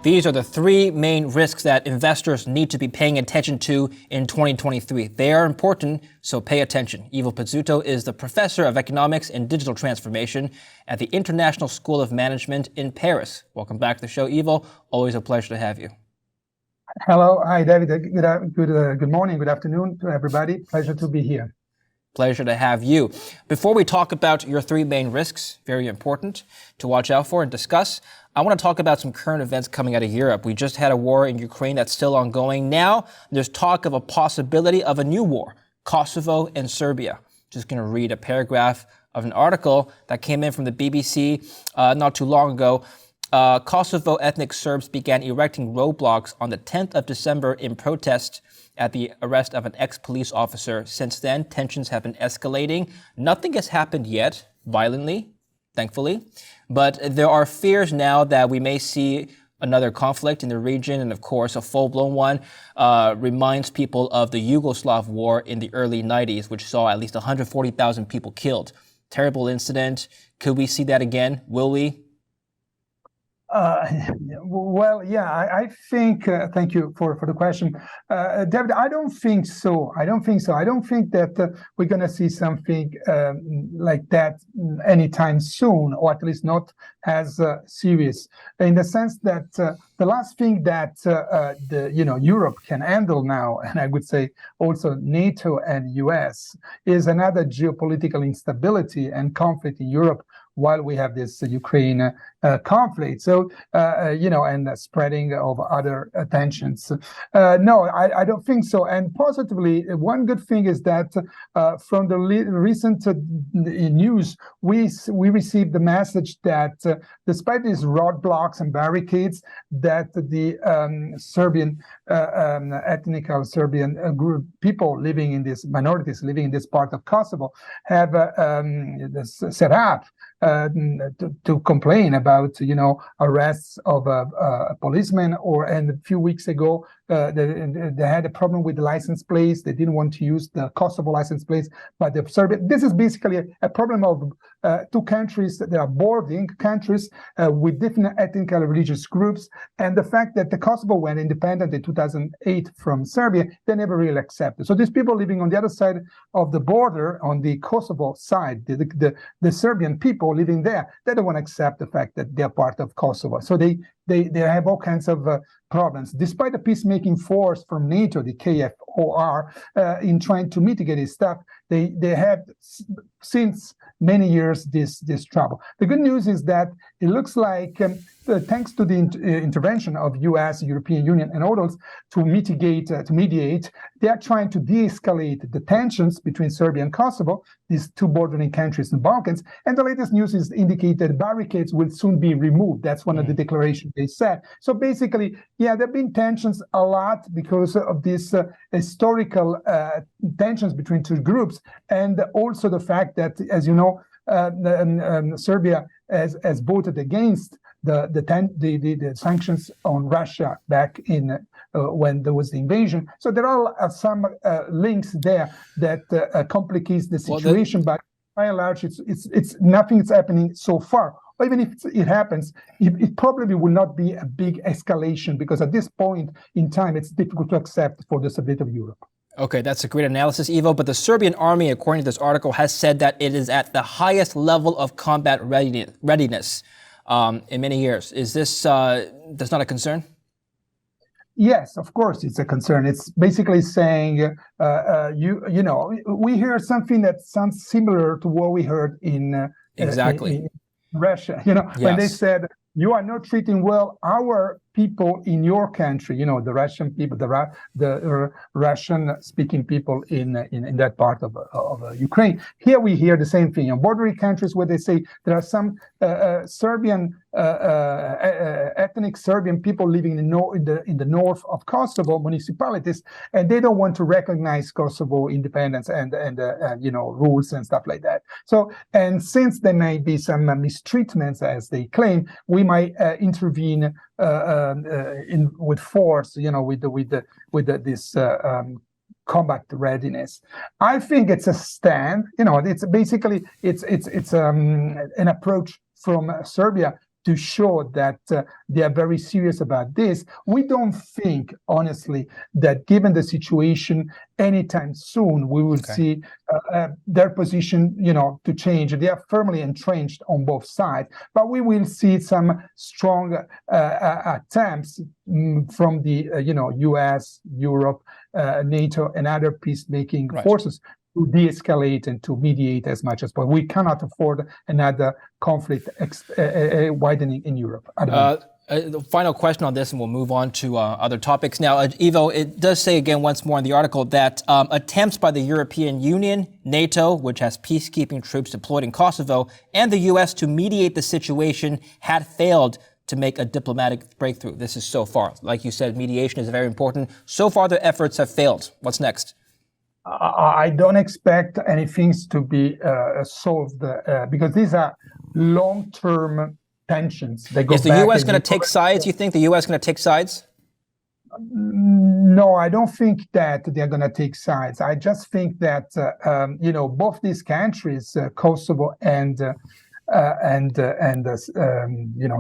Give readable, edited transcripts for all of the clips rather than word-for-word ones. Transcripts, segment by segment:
These are the three main risks that investors need to be paying attention to in 2023. They are important, so pay attention. Ivo Pezzuto is the professor of economics and digital transformation at the International School of Management in Paris. Welcome back to the show, Ivo. Always a pleasure to have you. Hello. Hi, David. Good morning, good afternoon to everybody. Pleasure to be here. Pleasure to have you. Before we talk about your three main risks, very important to watch out for and discuss, I want to talk about some current events coming out of Europe. We just had a war in Ukraine that's still ongoing. Now there's talk of a possibility of a new war, Kosovo and Serbia. Just going to read a paragraph of an article that came in from the BBC not too long ago. Kosovo ethnic Serbs began erecting roadblocks on the 10th of December in protest at the arrest of an ex-police officer. Since then, tensions have been escalating. Nothing has happened yet, violently, thankfully. But there are fears now that we may see another conflict in the region, and of course, a full-blown one. Reminds people of the Yugoslav war in the early 90s, which saw at least 140,000 people killed. Terrible incident. Could we see that again? Will we? I think, thank you for the question. David, I don't think so. I don't think that we're going to see something like that anytime soon, or at least not as serious, in the sense that the last thing that Europe can handle now, and I would say also NATO and US, is another geopolitical instability and conflict in Europe while we have this Ukraine conflict. So, and the spreading of other tensions. No, I don't think so. And positively, one good thing is that from the recent news, we received the message that despite these roadblocks and barricades, that the Serbian, ethnical Serbian group, people living in this, minorities living in this part of Kosovo, have set up to complain about, arrests of a policeman, and a few weeks ago, they had a problem with the license plates. They didn't want to use the Kosovo license plates, but the Serbia. This is basically a problem of two countries that are bordering countries with different ethnic and religious groups, and the fact that the Kosovo went independent in 2008 from Serbia, they never really accepted. So these people living on the other side of the border, on the Kosovo side, the Serbian people living there, they don't want to accept the fact that they're part of Kosovo. So they have all kinds of problems. Despite the peacemaking force from NATO, the KFOR, in trying to mitigate this stuff, they have since many years this trouble. The good news is that it looks like, thanks to the intervention of US, European Union, and others to mediate, they are trying to de-escalate the tensions between Serbia and Kosovo, these two bordering countries in the Balkans. And the latest news is indicate that barricades will soon be removed. That's one of the declarations they said. So basically, yeah, there have been tensions a lot because of this historical tensions between two groups, and also the fact that, as you know, Serbia has voted against the sanctions on Russia back in when there was the invasion. So there are some links there that complicates the situation. But by and large, it's nothing's happening so far. Or even if it happens, it probably will not be a big escalation, because at this point in time, it's difficult to accept for the stability of Europe. Okay, that's a great analysis, Ivo. But the Serbian army, according to this article, has said that it is at the highest level of combat readiness in many years. Is this that's not a concern? Yes, of course, it's a concern. It's basically saying, we hear something that sounds similar to what we heard in Russia. When they said, you are not treating well our people in your country, the Russian people, the Russian-speaking people in that part of Ukraine. Here we hear the same thing in bordering countries, where they say there are some Serbian ethnic Serbian people living in the north of Kosovo municipalities, and they don't want to recognize Kosovo independence and rules and stuff like that. So, and since there may be some mistreatments, as they claim, we might intervene with force, with this combat readiness. I think it's a stand. It's basically it's an approach from Serbia to show that they are very serious about this. We don't think, honestly, that given the situation, anytime soon we will see their position, to change. They are firmly entrenched on both sides, but we will see some strong attempts from the, U.S., Europe, NATO, and other peacemaking forces to de-escalate and to mediate as much as possible. We cannot afford another conflict widening in Europe. The final question on this, and we'll move on to other topics. Now, Ivo, it does say again once more in the article that attempts by the European Union, NATO, which has peacekeeping troops deployed in Kosovo, and the U.S. to mediate the situation had failed to make a diplomatic breakthrough. This is so far. Like you said, mediation is very important. So far, their efforts have failed. What's next? I don't expect any things to be solved because these are long-term tensions. They go Is the U.S. going to take sides? You think the U.S. going to take sides? No, I don't think that they're going to take sides. I just think that both these countries, Kosovo and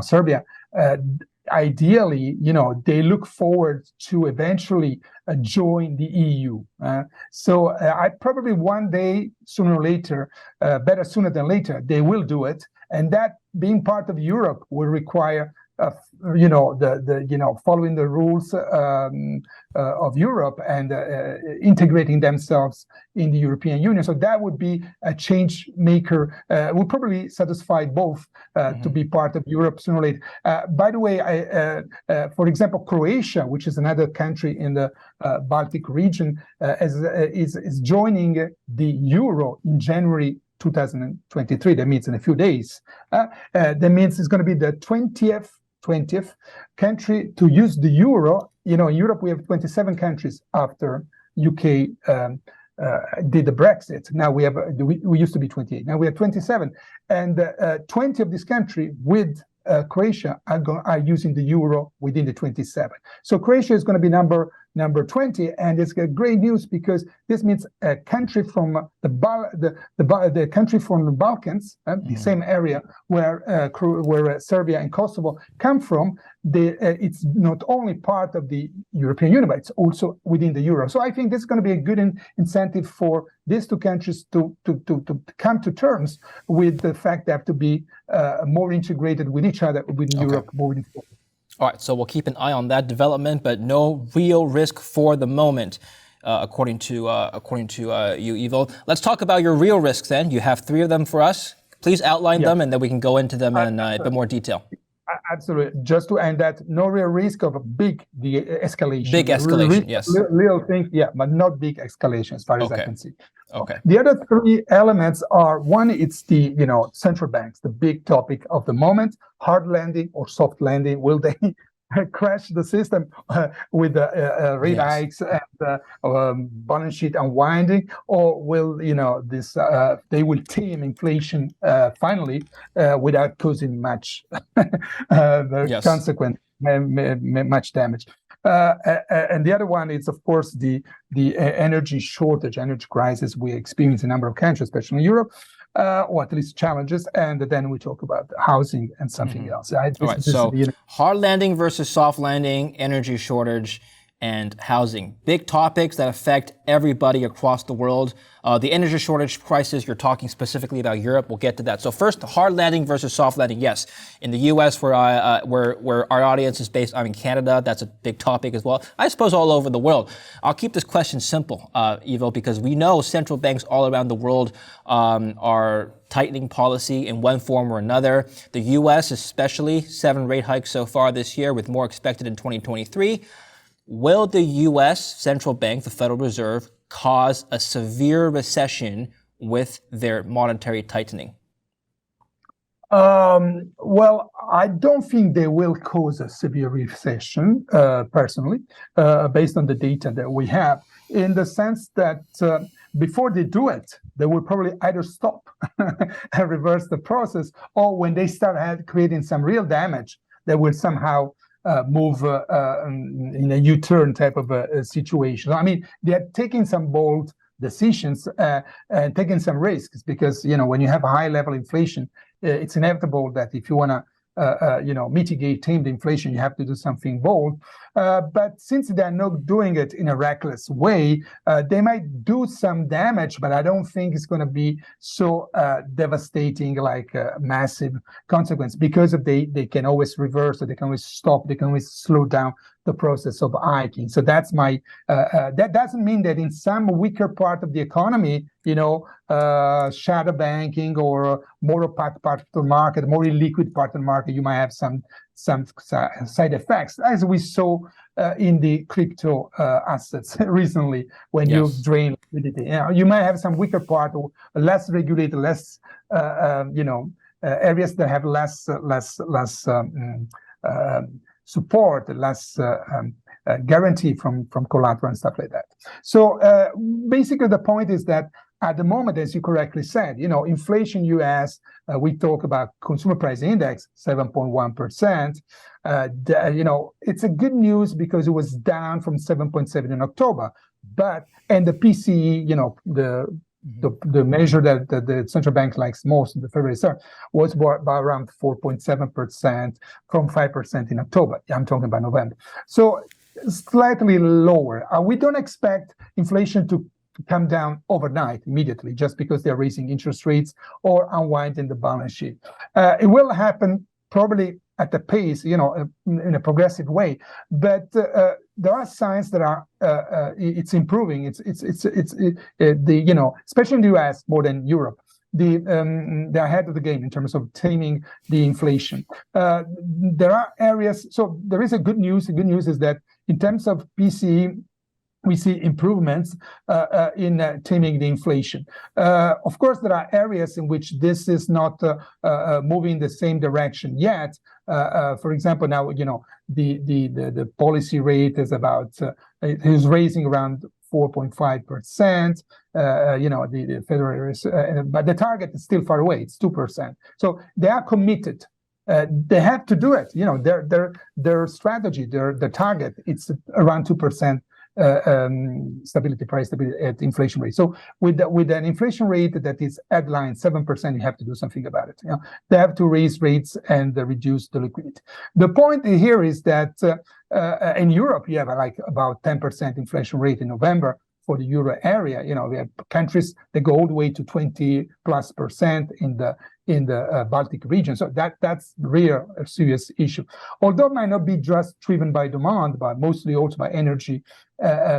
Serbia, ideally, they look forward to eventually join the EU. So I probably one day, sooner or later, better sooner than later, they will do it. And that being part of Europe will require, following the rules of Europe and integrating themselves in the European Union. So that would be a change maker. Would probably satisfy both to be part of Europe sooner or later. By the way, for example, Croatia, which is another country in the Baltic region, is joining the Euro in January 2023. That means in a few days. That means it's going to be the 20th country to use the euro. In Europe, we have 27 countries after UK did the Brexit. Now we used to be 28. Now we have 27. And 20 of this country with Croatia are using the euro within the 27. So Croatia is going to be number 20, and it's great news because this means a country from the country from the Balkans, the same area where Serbia and Kosovo come from. It's not only part of the European Union, but it's also within the euro. So I think this is going to be a good incentive for these two countries to come to terms with the fact they have to be more integrated with each other within Europe moving forward. All right, so we'll keep an eye on that development, but no real risk for the moment, according to you, Ivo. Let's talk about your real risks then. You have 3 of them for us. Please outline them, and then we can go into them in a bit more detail. Absolutely. Just to end that, no real risk of a big escalation. Big escalation, yes. Little things, but not big escalation as far as I can see. Okay. The other 3 elements are, one, it's the central banks, the big topic of the moment. Hard landing or soft landing? Will they crash the system with rate hikes and balance sheet unwinding, or will they will tame inflation finally without causing much consequence, much damage? And the other one is, of course, the energy shortage, energy crisis we experience in a number of countries, especially in Europe, or at least challenges. And then we talk about housing and something else. All right, so hard landing versus soft landing, energy shortage, and housing. Big topics that affect everybody across the world. The energy shortage crisis, you're talking specifically about Europe. We'll get to that. So first, hard landing versus soft landing. Yes, in the U.S., where our audience is based, I'm in Canada. That's a big topic as well. I suppose all over the world. I'll keep this question simple, Ivo, because we know central banks all around the world are tightening policy in one form or another. The U.S. especially, 7 rate hikes so far this year, with more expected in 2023. Will the U.S. central bank, the Federal Reserve, cause a severe recession with their monetary tightening? Well, I don't think they will cause a severe recession, personally, based on the data that we have, in the sense that before they do it, they will probably either stop and reverse the process, or when they start creating some real damage, they will somehow move in a U-turn type of a situation. I mean, they are taking some bold decisions and taking some risks because, when you have a high level inflation, it's inevitable that if you want to mitigate, tame the inflation, you have to do something bold. But since they're not doing it in a reckless way, they might do some damage, but I don't think it's going to be so devastating, like massive consequence, because they can always reverse, or they can always stop, they can always slow down the process of hiking. So that's my, that doesn't mean that in some weaker part of the economy, shadow banking or more opaque part of the market, more illiquid part of the market, you might have some side effects, as we saw in the crypto assets recently, when you drain liquidity. You might have some weaker part, or less regulated, less areas that have less support, less guarantee from collateral and stuff like that. So basically, the point is that at the moment, as you correctly said, inflation U.S., we talk about consumer price index, 7.1%. It's a good news because it was down from 7.7 in October. And the PCE, the measure that the central bank likes most, the Federal Reserve, was by around 4.7% from 5% in October. I'm talking about November. So slightly lower. We don't expect inflation to come down overnight, immediately, just because they're raising interest rates or unwinding the balance sheet. It will happen probably at a pace, in a progressive way. But there are signs that are it's improving. Especially in the U.S. more than Europe. They're ahead of the game in terms of taming the inflation. There are areas. So there is a good news. The good news is that in terms of PCE, we see improvements in taming the inflation. Of course, there are areas in which this is not moving the same direction yet. For example, now the policy rate is about is raising around 4.5%. The Federal Reserve, but the target is still far away. It's 2%. So they are committed. They have to do it. Their strategy, their target, it's around 2%. Price stability at inflation rate. So with an inflation rate that is headline 7%, you have to do something about it. They have to raise rates and reduce the liquidity. The point here is that in Europe, you have like about 10% inflation rate in November for the euro area. We have countries that go all the way to 20+% in the Baltic region. So that's real a serious issue. Although it might not be just driven by demand, but mostly also by energy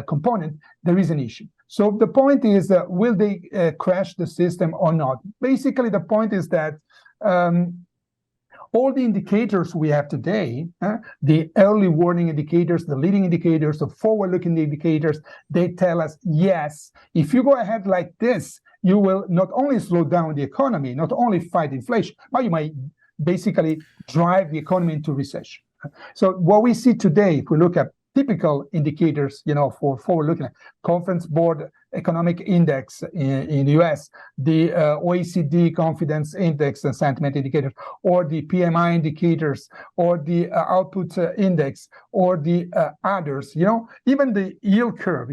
component, there is an issue. So the point is, will they crash the system or not? Basically, the point is that all the indicators we have today, the early warning indicators, the leading indicators, the forward-looking indicators, they tell us, yes, if you go ahead like this, you will not only slow down the economy, not only fight inflation, but you might basically drive the economy into recession. So what we see today, if we look at typical indicators, for forward-looking, Conference Board Economic Index in the U.S., the OECD Confidence Index and Sentiment Indicators, or the PMI indicators, or the Output Index, or the others, even the yield curve,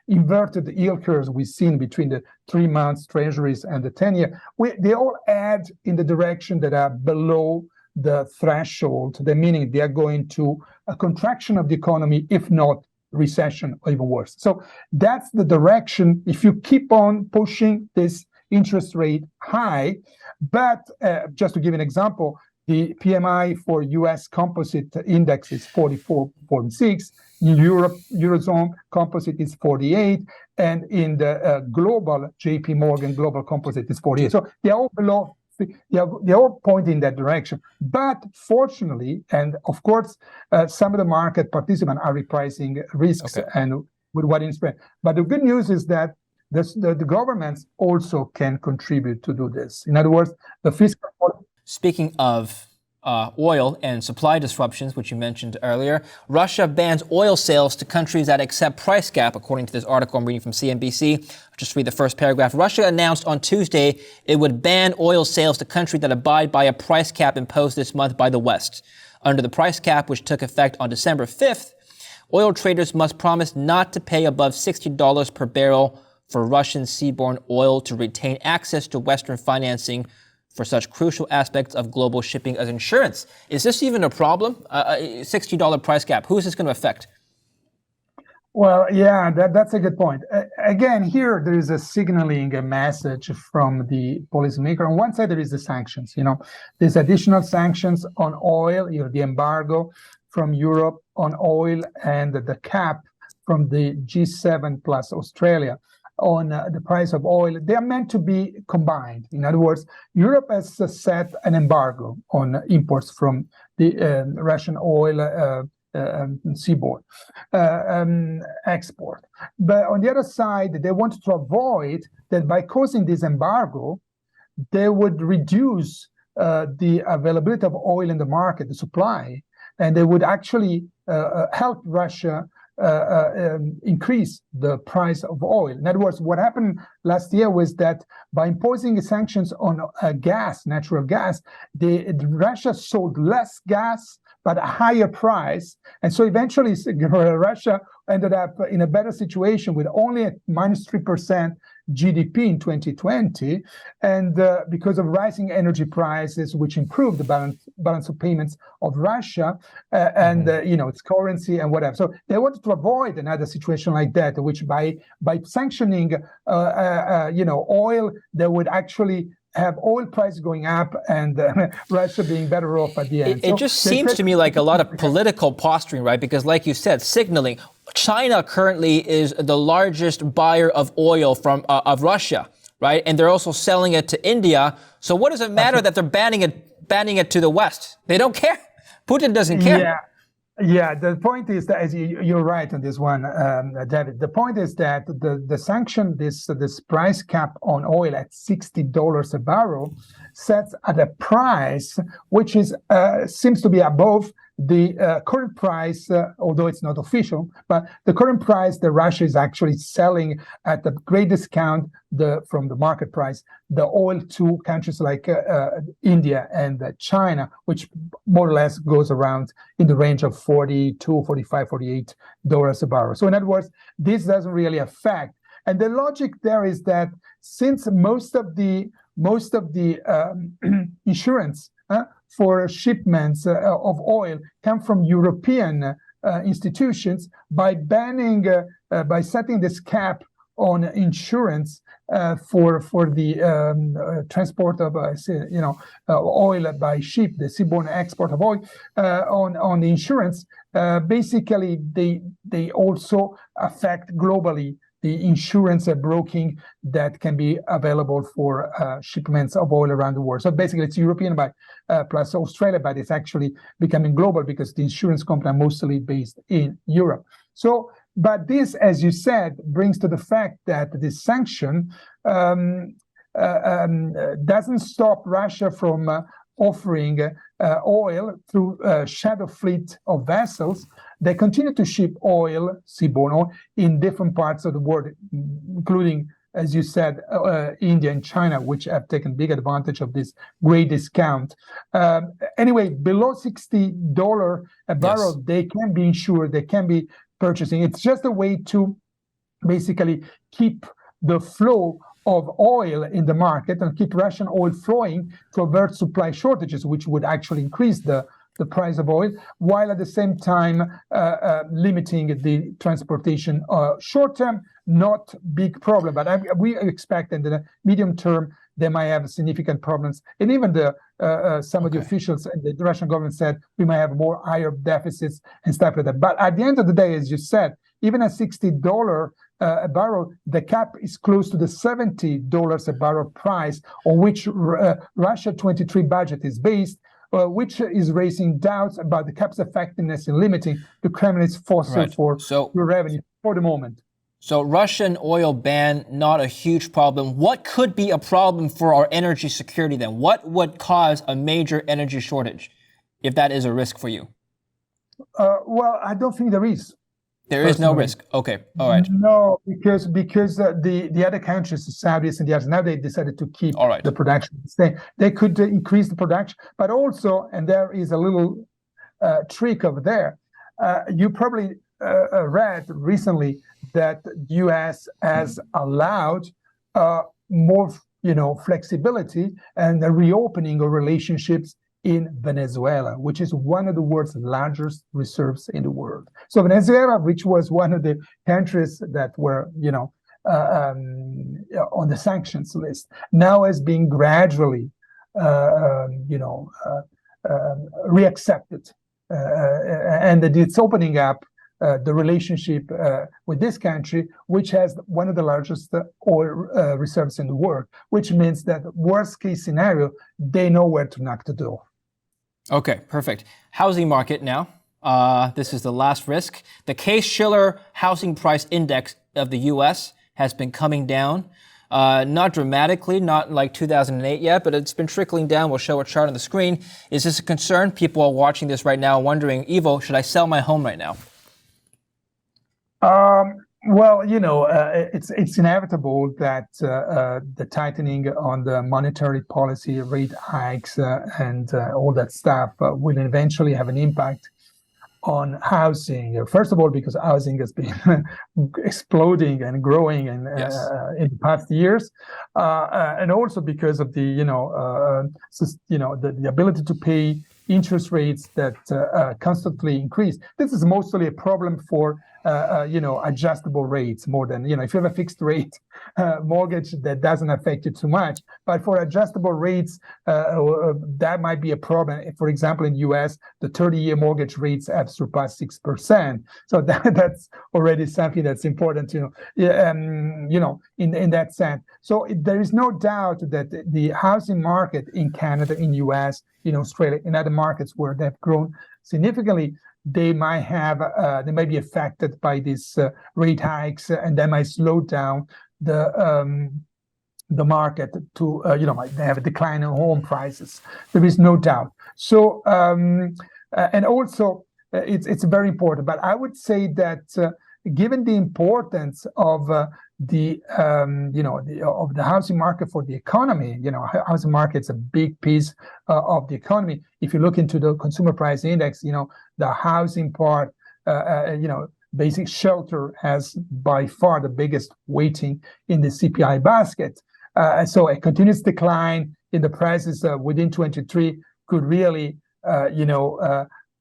inverted yield curves we've seen between the 3 months treasuries and the 10-year, they all add in the direction that are below the threshold, the meaning they are going to a contraction of the economy, if not recession or even worse. So that's the direction if you keep on pushing this interest rate high. But just to give an example, the PMI for US composite index is 44.6. In Europe, Eurozone composite is 48. And in the global JP Morgan global composite is 48. So they are all below. They all point in that direction. But fortunately, and of course, some of the market participants are repricing risks and with what in spread. But the good news is that the governments also can contribute to do this. In other words, the fiscal. Speaking of oil and supply disruptions, which you mentioned earlier, Russia bans oil sales to countries that accept price cap, according to this article I'm reading from CNBC. I'll just read the first paragraph. Russia announced on Tuesday it would ban oil sales to countries that abide by a price cap imposed this month by the West. Under the price cap, which took effect on December 5th, oil traders must promise not to pay above $60 per barrel for Russian seaborne oil to retain access to Western financing for such crucial aspects of global shipping as insurance. Is this even a problem? $60 price cap. Who is this going to affect? Well, yeah, that's a good point. Again, here there is a signaling a message from the policymaker. On one side, there is the sanctions. There's additional sanctions on oil. The embargo from Europe on oil and the cap from the G7 plus Australia on the price of oil. They are meant to be combined. In other words, Europe has set an embargo on imports from the Russian oil. Seaborne export. But on the other side, they want to avoid that by causing this embargo, they would reduce the availability of oil in the market, the supply, and they would actually help Russia increase the price of oil. In other words, what happened last year was that by imposing sanctions on gas, natural gas, Russia sold less gas but a higher price. And so eventually Russia ended up in a better situation with only a minus 3% GDP in 2020. And because of rising energy prices, which improved the balance of payments of Russia and its currency and whatever. So they wanted to avoid another situation like that, which by sanctioning oil, they would actually have oil prices going up and Russia being better off at the end. It just seems to me like a lot of political posturing, right? Because like you said, signaling. China currently is the largest buyer of oil from of Russia, right? And they're also selling it to India. So what does it matter that they're banning it to the West? They don't care. Putin doesn't care. Yeah, the point is that, as you're right on this one, David. The point is that the sanction, this price cap on oil at $60 a barrel, sets at a price which is seems to be above the current price, although it's not official, but the current price that Russia is actually selling at a great discount from the market price, the oil to countries like India and China, which more or less goes around in the range of $42, $45, $48 a barrel. So in other words, this doesn't really affect. And the logic there is that since most of the insurance for shipments of oil come from European institutions, by setting this cap on insurance for the transport of oil by ship, the seaborne export of oil on the insurance, basically they also affect globally the insurance broking that can be available for shipments of oil around the world. So basically it's European plus Australia, but it's actually becoming global because the insurance companies are mostly based in Europe. So, but this, as you said, brings to the fact that this sanction doesn't stop Russia from offering oil through a shadow fleet of vessels. They continue to ship oil, seaborne oil, in different parts of the world, including, as you said, India and China, which have taken big advantage of this great discount. Anyway, below $60 a barrel, yes, they can be insured, they can be purchasing. It's just a way to basically keep the flow of oil in the market and keep Russian oil flowing to avert supply shortages, which would actually increase the price of oil, while at the same time limiting the transportation. Short term, not big problem, but we expect in the medium term they might have significant problems. And even some of the officials and the Russian government said we might have more higher deficits and stuff like that. But at the end of the day, as you said, even at $60 a barrel, the cap is close to the $70 a barrel price on which Russia 23 budget is based, which is raising doubts about the cap's effectiveness in limiting the Kremlin's fossil for revenue for the moment. So Russian oil ban, not a huge problem. What could be a problem for our energy security then? What would cause a major energy shortage if that is a risk for you? Well, I don't think there is. There is no risk. Okay, all right. No, because the other countries, the Saudis and the others, now they decided to keep the production. They could increase the production, but also, and there is a little trick over there. You probably read recently that U.S. has allowed more flexibility and the reopening of relationships in Venezuela, which is one of the world's largest reserves in the world. So Venezuela, which was one of the countries that were, on the sanctions list, now has been gradually, reaccepted, and it's opening up the relationship with this country, which has one of the largest oil reserves in the world, which means that worst case scenario, they know where to knock the door. Okay, perfect. Housing market now. This is the last risk. The Case-Shiller Housing Price Index of the U.S. has been coming down. Not dramatically, not like 2008 yet, but it's been trickling down. We'll show a chart on the screen. Is this a concern? People are watching this right now wondering, Ivo, should I sell my home right now? Well, it's inevitable that the tightening on the monetary policy, rate hikes, and all that stuff will eventually have an impact on housing. First of all, because housing has been exploding and growing in the past years, and also because of the ability to pay interest rates that constantly increase. This is mostly a problem for adjustable rates more than, if you have a fixed rate mortgage, that doesn't affect you too much. But for adjustable rates, that might be a problem. For example, in the US, the 30-year mortgage rates have surpassed 6%. So that's already something that's important, in that sense. So there is no doubt that the housing market in Canada, in US, in Australia, in other markets where they've grown significantly, they might be affected by these rate hikes, and they might slow down the market to they have a decline in home prices. There is no doubt. So and also it's very important. But I would say that given the importance of the housing market for the economy, housing market's a big piece of the economy. If you look into the consumer price index, the housing part, basic shelter has by far the biggest weighting in the CPI basket. So a continuous decline in the prices within 23 could really,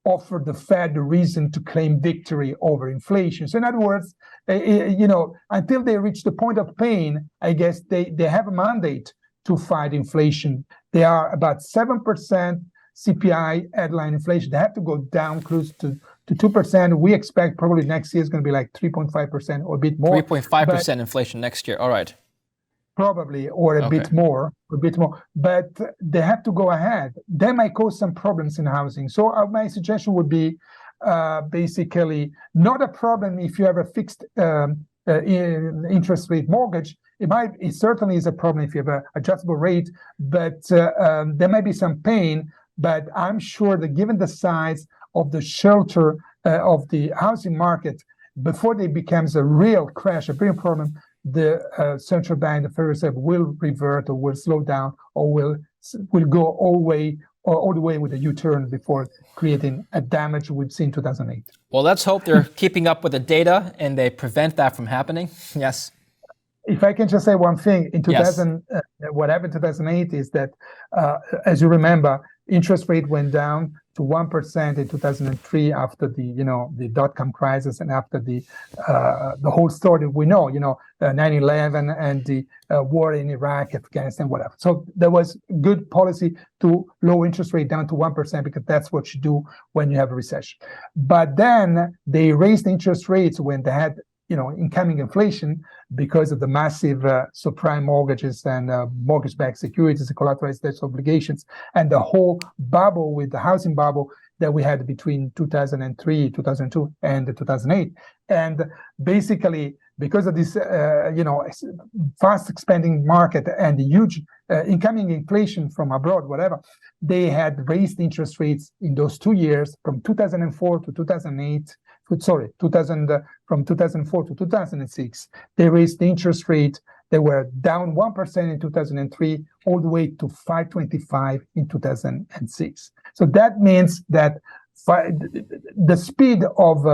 offer the Fed the reason to claim victory over inflation. So in other words, until they reach the point of pain, I guess they have a mandate to fight inflation. They are about 7% CPI headline inflation. They have to go down close to 2%. We expect probably next year is going to be like 3.5% or a bit more. 3.5% inflation next year. All right. Probably, or a bit more. But they have to go ahead. That might cause some problems in housing. So my suggestion would be basically not a problem if you have a fixed interest rate mortgage. It certainly is a problem if you have an adjustable rate, but there might be some pain. But I'm sure that given the size of the shelter of the housing market, before it becomes a real crash, a real problem, the central bank, the Federal Reserve, will revert or will slow down or will go all the way with a U-turn before creating a damage we've seen in 2008. Well, let's hope they're keeping up with the data and they prevent that from happening. Yes. If I can just say one thing, in 2000, what happened in 2008 is that, as you remember, interest rate went down to 1% in 2003 after the dot-com crisis and after the whole story we know, 9/11 and the war in Iraq, Afghanistan, whatever. So there was good policy to lower interest rate down to 1% because that's what you do when you have a recession. But then they raised interest rates when they had incoming inflation because of the massive subprime mortgages and mortgage-backed securities and collateralized debt obligations and the whole bubble with the housing bubble that we had between 2003, 2002, and 2008. And basically, because of this, fast expanding market and the huge incoming inflation from abroad, whatever, they had raised interest rates in those 2 years from 2004 to 2008. From 2004 to 2006, they raised the interest rate. They were down 1% in 2003, all the way to 5.25 in 2006. So that means that the speed of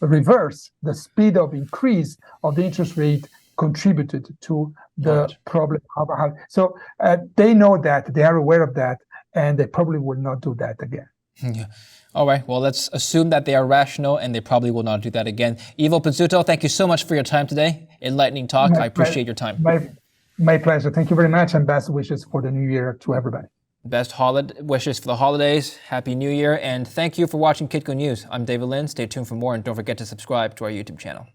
reverse, the speed of increase of the interest rate contributed to the problem. So they know that, they are aware of that, and they probably will not do that again. Yeah. All right, well, let's assume that they are rational and they probably will not do that again. Ivo Pezzuto, thank you so much for your time today. Enlightening talk. I appreciate your time. My pleasure. Thank you very much, and best wishes for the new year to everybody. Best wishes for the holidays. Happy New Year, and thank you for watching KITCO News. I'm David Lin. Stay tuned for more, and don't forget to subscribe to our YouTube channel.